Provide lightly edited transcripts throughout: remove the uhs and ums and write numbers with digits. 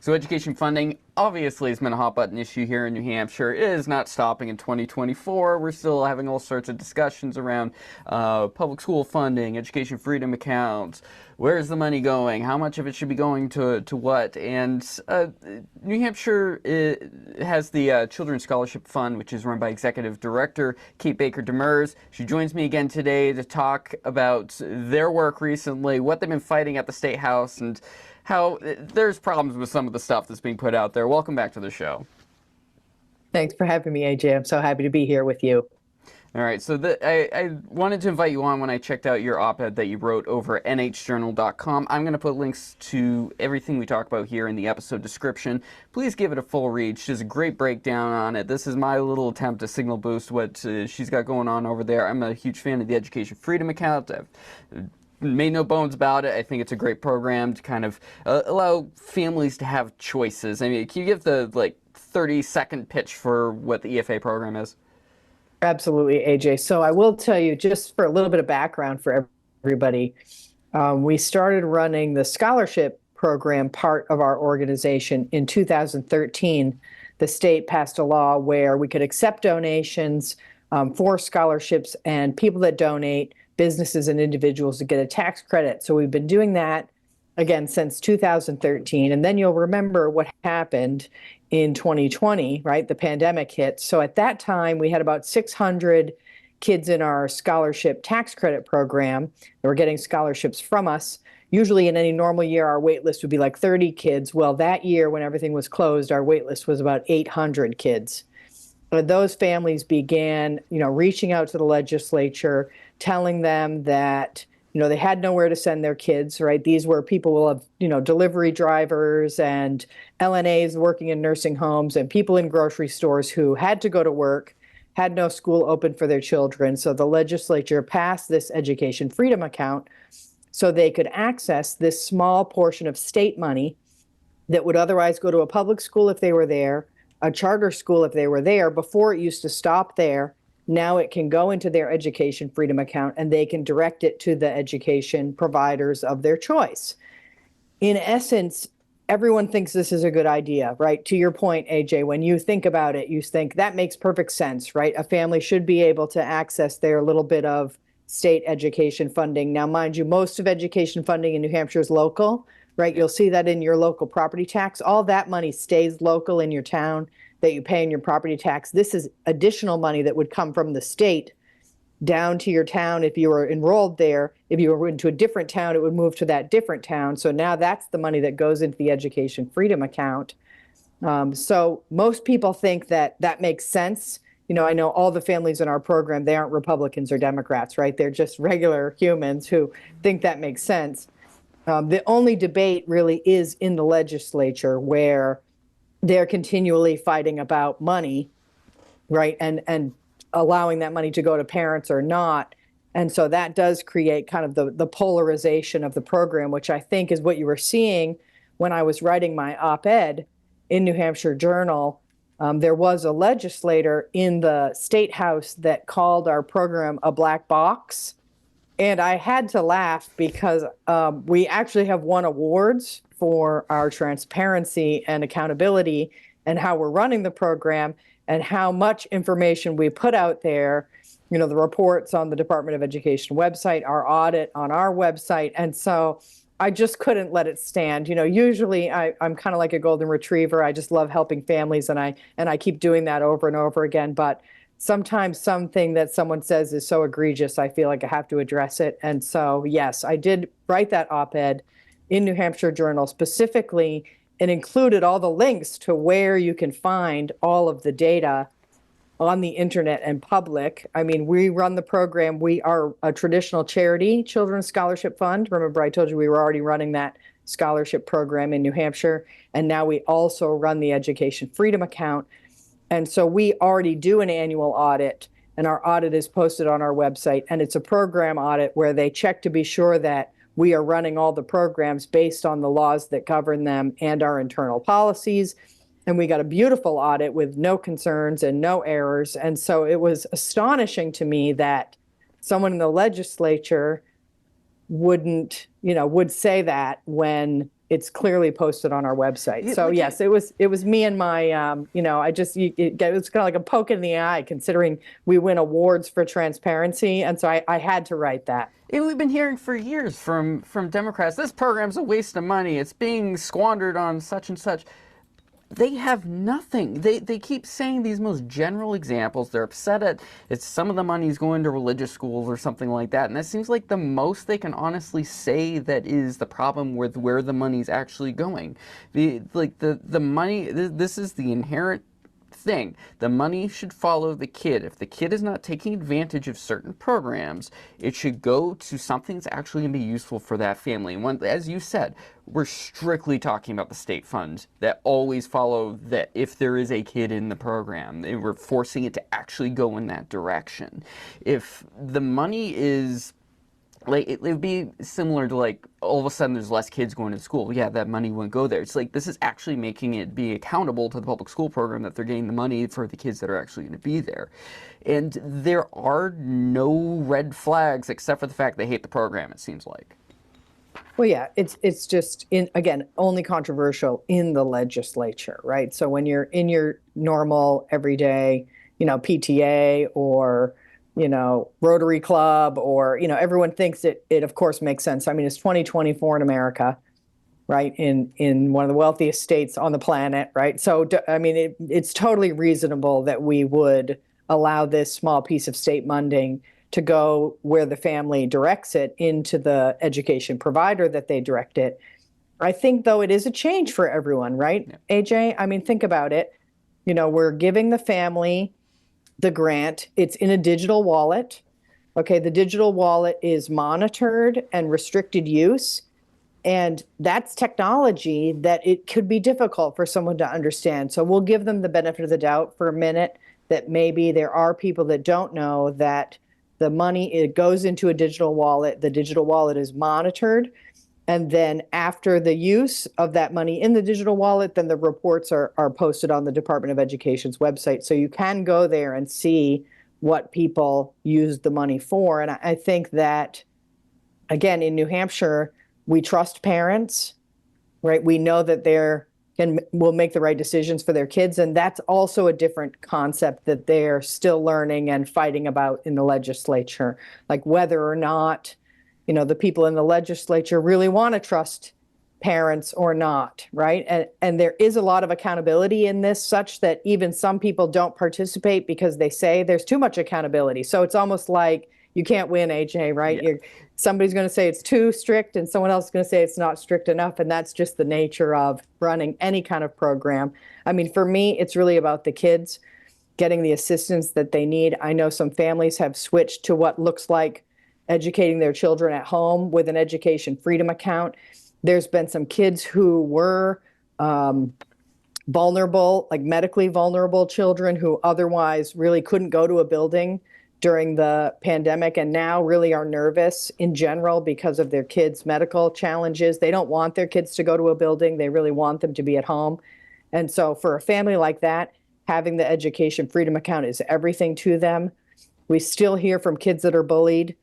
So education funding obviously has been a hot button issue here in New Hampshire. It is not stopping in 2024. We're still having all sorts of discussions around public school funding, education freedom accounts. Where's the money going? How much of it should be going to what? And New Hampshire has the Children's Scholarship Fund, which is run by Executive Director Kate Baker Demers. She joins me again today to talk about their work recently, what they've been fighting at the State House, and how there's problems with some of the stuff that's being put out there. Welcome back to the show. Thanks for having me, AJ. I'm so happy to be here with you. All right, so I wanted to invite you on when I checked out your op-ed that you wrote over at nhjournal.com. I'm going to put links to everything we talk about here in the episode description. Please give it a full read. She does a great breakdown on it. This is my little attempt to signal boost what she's got going on over there. I'm a huge fan of the Education Freedom Account. I've made no bones about it. I think it's a great program to kind of allow families to have choices. I mean, can you give the 30-second pitch for what the EFA program is? Absolutely, AJ. So I will tell you, just for a little bit of background for everybody, we started running the scholarship program part of our organization in 2013. The state passed a law where we could accept donations for scholarships, and people that donate, businesses and individuals, to get a tax credit. So we've been doing that, again, since 2013. And then you'll remember what happened in 2020, right? The pandemic hit. So at that time, we had about 600 kids in our scholarship tax credit program that were getting scholarships from us. Usually in any normal year, our wait list would be like 30 kids. Well, that year, when everything was closed, our wait list was about 800 kids. Those families began, reaching out to the legislature, telling them that, they had nowhere to send their kids, right? These were people of, delivery drivers and LNAs working in nursing homes and people in grocery stores who had to go to work, had no school open for their children. So the legislature passed this education freedom account so they could access this small portion of state money that would otherwise go to a public school if they were there, a charter school if they were there. Before, it used to stop there. Now it can go into their education freedom account, and they can direct it to the education providers of their choice. In essence, everyone thinks this is a good idea, right? To your point, AJ, when you think about it, you think that makes perfect sense, right? A family should be able to access their little bit of state education funding. Now, mind you, most of education funding in New Hampshire is local, right? You'll see that in your local property tax. All that money stays local in your town that you pay in your property tax. This is additional money that would come from the state down to your town if you were enrolled there. If you were into a different town, it would move to that different town. So now that's the money that goes into the education freedom account. So most people think that that makes sense. I know all the families in our program, they aren't Republicans or Democrats, right? They're just regular humans who think that makes sense. The only debate really is in the legislature, where they're continually fighting about money, right? And allowing that money to go to parents or not. And so that does create kind of the polarization of the program, which I think is what you were seeing when I was writing my op-ed in New Hampshire Journal. There was a legislator in the State House that called our program a black box. And I had to laugh because we actually have won awards for our transparency and accountability and how we're running the program and how much information we put out there, the reports on the Department of Education website, our audit on our website. And so I just couldn't let it stand. Usually I'm kind of like a golden retriever. I just love helping families, and I keep doing that over and over again. But sometimes something that someone says is so egregious, I feel like I have to address it. And so, yes, I did write that op-ed in New Hampshire Journal specifically, and included all the links to where you can find all of the data on the internet and public. I mean, we run the program. We are a traditional charity, Children's Scholarship Fund. Remember, I told you we were already running that scholarship program in New Hampshire. And now we also run the Education Freedom Account. And so we already do an annual audit, and our audit is posted on our website. And it's a program audit where they check to be sure that we are running all the programs based on the laws that govern them and our internal policies. And we got a beautiful audit with no concerns and no errors. And so it was astonishing to me that someone in the legislature would say that when it's clearly posted on our website. Yeah, So like yes, it was me and my it was kind of like a poke in the eye considering we win awards for transparency, and so I had to write that. and we've been hearing for years from Democrats, this program's a waste of money. It's being squandered on such and such. They have nothing. They keep saying these most general examples. They're upset at it's some of the money's going to religious schools or something like that. And that seems like the most they can honestly say that is the problem with where the money's actually going. The money, this is the inherent thing. The money should follow the kid. If the kid is not taking advantage of certain programs, it should go to something that's actually going to be useful for that family. And when, as you said, we're strictly talking about the state funds that always follow that if there is a kid in the program, we're forcing it to actually go in that direction. If the money is like it would be similar to like all of a sudden there's less kids going to school. Yeah, that money wouldn't go there. It's like this is actually making it be accountable to the public school program that they're getting the money for the kids that are actually going to be there. And there are no red flags except for the fact they hate the program, it seems like. Well, yeah, it's just again only controversial in the legislature, right? So when you're in your normal everyday, PTA or Rotary Club or everyone thinks it of course makes sense. I mean, it's 2024 in America, right? In one of the wealthiest states on the planet, right? So I mean, it's totally reasonable that we would allow this small piece of state funding to go where the family directs it into the education provider that they direct it. I think, though, it is a change for everyone, right, yeah. AJ? I mean, think about it. We're giving the family the grant. It's in a digital wallet. Okay, the digital wallet is monitored and restricted use. And that's technology that it could be difficult for someone to understand. So we'll give them the benefit of the doubt for a minute that maybe there are people that don't know that the money, it goes into a digital wallet. The digital wallet is monitored. And then after the use of that money in the digital wallet, then the reports are posted on the Department of Education's website. So you can go there and see what people used the money for. And I think that, again, in New Hampshire, we trust parents, right? We know that will make the right decisions for their kids. And that's also a different concept that they're still learning and fighting about in the legislature, like whether or not, the people in the legislature really want to trust parents or not, right? And there is a lot of accountability in this, such that even some people don't participate because they say there's too much accountability. So it's almost like you can't win, AJ, right? Yeah. Somebody's going to say it's too strict and someone else is going to say it's not strict enough. And that's just the nature of running any kind of program. I mean, for me, it's really about the kids getting the assistance that they need. I know some families have switched to what looks like educating their children at home with an education freedom account. There's been some kids who were vulnerable, like medically vulnerable children who otherwise really couldn't go to a building during the pandemic and now really are nervous in general because of their kids' medical challenges. They don't want their kids to go to a building. They really want them to be at home. And so for a family like that, having the education freedom account is everything to them. We still hear from kids that are bullied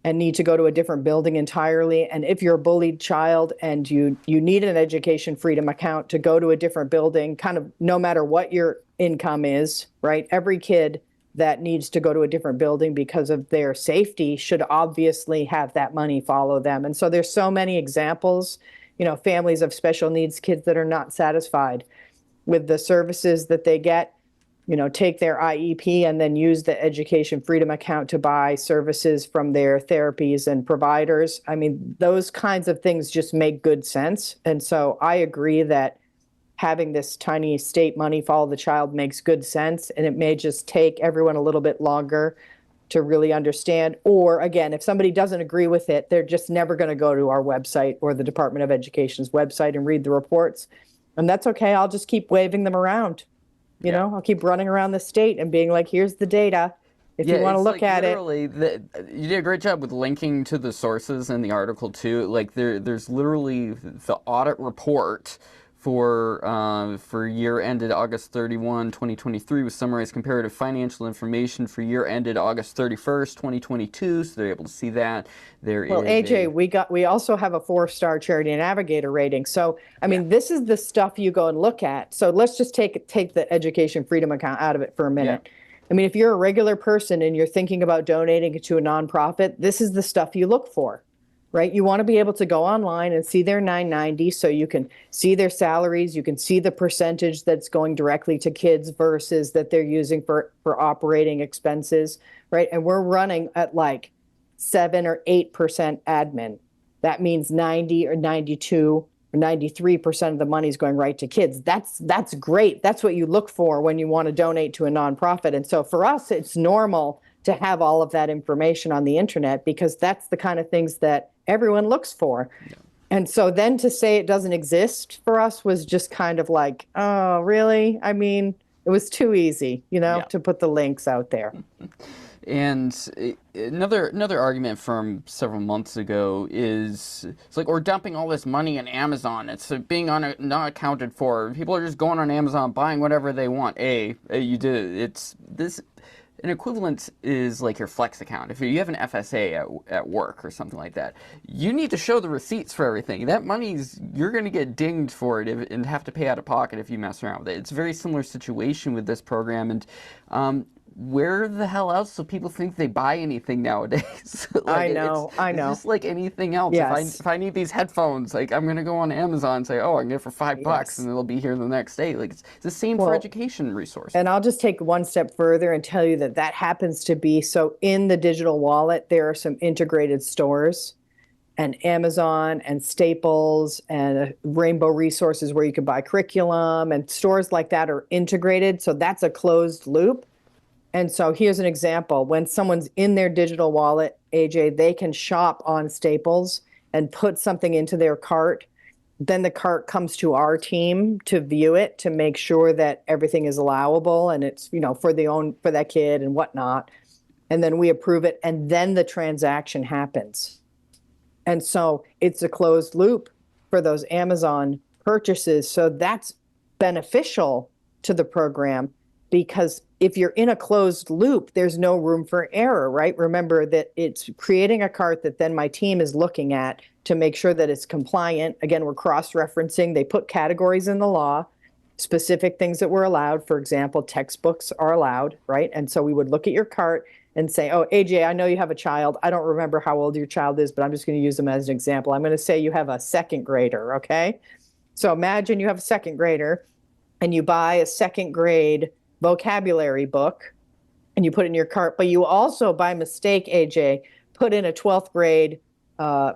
and need to go to a different building entirely. And if you're a bullied child and you need an education freedom account to go to a different building, kind of no matter what your income is, right? Every kid that needs to go to a different building because of their safety should obviously have that money follow them. And so there's so many examples, families of special needs kids that are not satisfied with the services that they get, take their IEP and then use the education freedom account to buy services from their therapies and providers. I mean, those kinds of things just make good sense. And so I agree that having this tiny state money follow the child makes good sense. And it may just take everyone a little bit longer to really understand. Or again, if somebody doesn't agree with it, they're just never going to go to our website or the Department of Education's website and read the reports. And that's okay. I'll just keep waving them around. I'll keep running around the state and being like, here's the data. If you want to look at it. You did a great job with linking to the sources in the article too. Like there's literally the audit report for year ended August 31, 2023, with summarized comparative financial information for year ended August 31st, 2022. So they're able to see that. Well, AJ, we also have a 4-star Charity Navigator rating. So, I mean, this is the stuff you go and look at. So let's just take the education freedom account out of it for a minute. Yeah. I mean, if you're a regular person and you're thinking about donating to a nonprofit, this is the stuff you look for, right? You want to be able to go online and see their 990 so you can see their salaries, you can see the percentage that's going directly to kids versus that they're using for operating expenses, right? And we're running at like 7 or 8% admin. That means 90 or 92 or 93% of the money is going right to kids. That's great. That's what you look for when you want to donate to a nonprofit. And so for us, it's normal to have all of that information on the internet because that's the kind of things that everyone looks for. Yeah. And so then to say it doesn't exist for us was just kind of like, oh, really? I mean, it was too easy, to put the links out there. And another argument from several months ago is it's like we're dumping all this money in Amazon. It's being not accounted for. People are just going on Amazon buying whatever they want. You did it's this. An equivalent is like your Flex account. If you have an FSA at work or something like that, you need to show the receipts for everything. That you're going to get dinged for it and have to pay out of pocket if you mess around with it. It's a very similar situation with this program, and where the hell else do people think they buy anything nowadays? I know. It's just like anything else. Yes. If I need these headphones, like I'm gonna go on Amazon and say, oh, I can get it for $5, and it'll be here the next day. Like it's the same for education resources. And I'll just take one step further and tell you that happens to be so in the digital wallet. There are some integrated stores, and Amazon and Staples and Rainbow Resources where you can buy curriculum, and stores like that are integrated. So that's a closed loop. And so here's an example. When someone's in their digital wallet, AJ, they can shop on Staples and put something into their cart. Then the cart comes to our team to view it, to make sure that everything is allowable and it's, for that kid and whatnot. And then we approve it, and then the transaction happens. And so it's a closed loop for those Amazon purchases. So that's beneficial to the program, because if you're in a closed loop, there's no room for error, right? Remember that it's creating a cart that then my team is looking at to make sure that it's compliant. Again, we're cross-referencing. They put categories in the law, specific things that were allowed. For example, textbooks are allowed, right? And so we would look at your cart and say, oh, AJ, I know you have a child. I don't remember how old your child is, but I'm just going to use them as an example. I'm going to say you have a second grader, okay? So imagine you have a second grader and you buy a second grade vocabulary book and you put it in your cart, but you also, by mistake, AJ, put in a 12th grade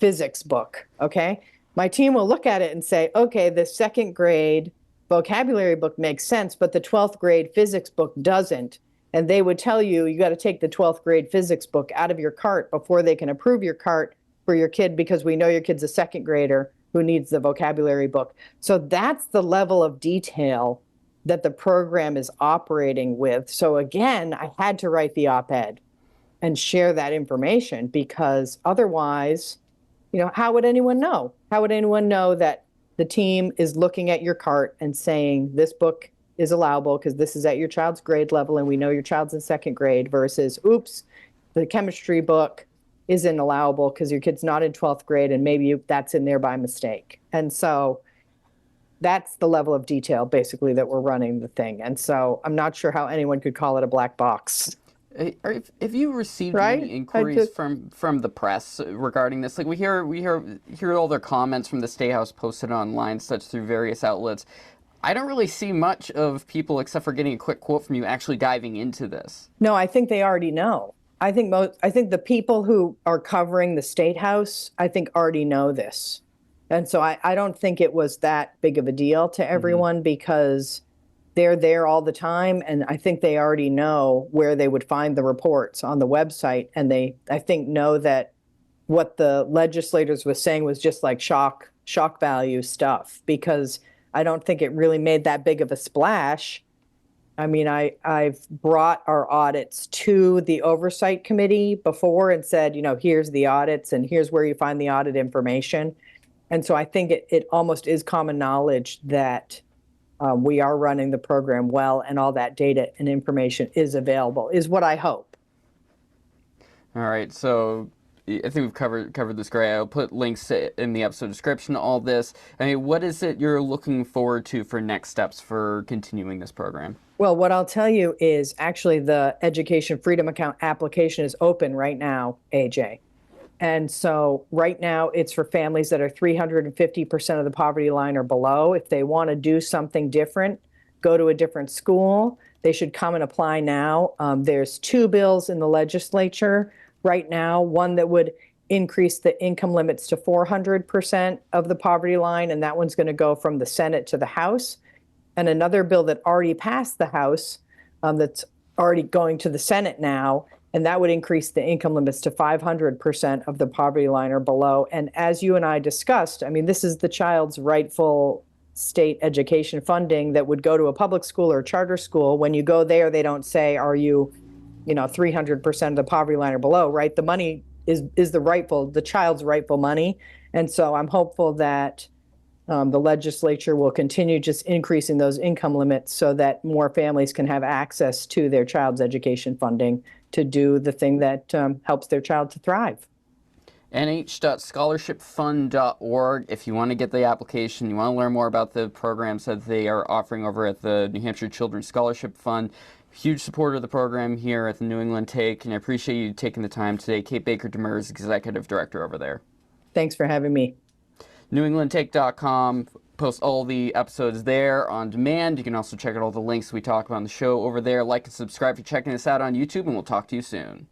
physics book, okay? My team will look at it and say, okay, the second grade vocabulary book makes sense, but the 12th grade physics book doesn't. And they would tell you, you got to take the 12th grade physics book out of your cart before they can approve your cart for your kid, because we know your kid's a second grader who needs the vocabulary book. So that's the level of detail that the program is operating with. So again, I had to write the op-ed and share that information, because otherwise, how would anyone know? How would anyone know that the team is looking at your cart and saying this book is allowable because this is at your child's grade level and we know your child's in second grade, versus, oops, the chemistry book isn't allowable because your kid's not in 12th grade and maybe that's in there by mistake. And so that's the level of detail basically that we're running the thing. And so I'm not sure how anyone could call it a black box. Have you received any inquiries from the press regarding this? Like we hear all their comments from the State House posted online, such through various outlets. I don't really see much of people, except for getting a quick quote from you, actually diving into this. No, I think they already know. I think the people who are covering the State House, I think already know this. And so I don't think it was that big of a deal to everyone, because they're there all the time. And I think they already know where they would find the reports on the website. And they, I think, know that what the legislators was saying was just like shock value stuff, because I don't think it really made that big of a splash. I mean, I've brought our audits to the oversight committee before and said, here's the audits and here's where you find the audit information. And so I think it almost is common knowledge that we are running the program well, and all that data and information is available, is what I hope. All right, so I think we've covered this great. I'll put links in the episode description to all this. I mean, what is it you're looking forward to for next steps for continuing this program? Well, what I'll tell you is actually the Education Freedom Account application is open right now, AJ. And so right now it's for families that are 350% of the poverty line or below. If they want to do something different, go to a different school, they should come and apply now. There's two bills in the legislature right now, one that would increase the income limits to 400% of the poverty line, and that one's going to go from the Senate to the House. And another bill that already passed the House, that's already going to the Senate now, and that would increase the income limits to 500% of the poverty line or below. And as you and I discussed, I mean, this is the child's rightful state education funding that would go to a public school or a charter school. When you go there, they don't say, are you, 300% of the poverty line or below, right? The money is the child's rightful money. And so I'm hopeful that the legislature will continue just increasing those income limits so that more families can have access to their child's education funding to do the thing that helps their child to thrive. nh.scholarshipfund.org. If you want to get the application, you want to learn more about the programs that they are offering over at the New Hampshire Children's Scholarship Fund. Huge supporter of the program here at the New England Take, and I appreciate you taking the time today. Kate Baker Demers, Executive Director over there. Thanks for having me. NewEnglandTake.com posts all the episodes there on demand. You can also check out all the links we talk about on the show over there. Like and subscribe if you're checking us out on YouTube, and we'll talk to you soon.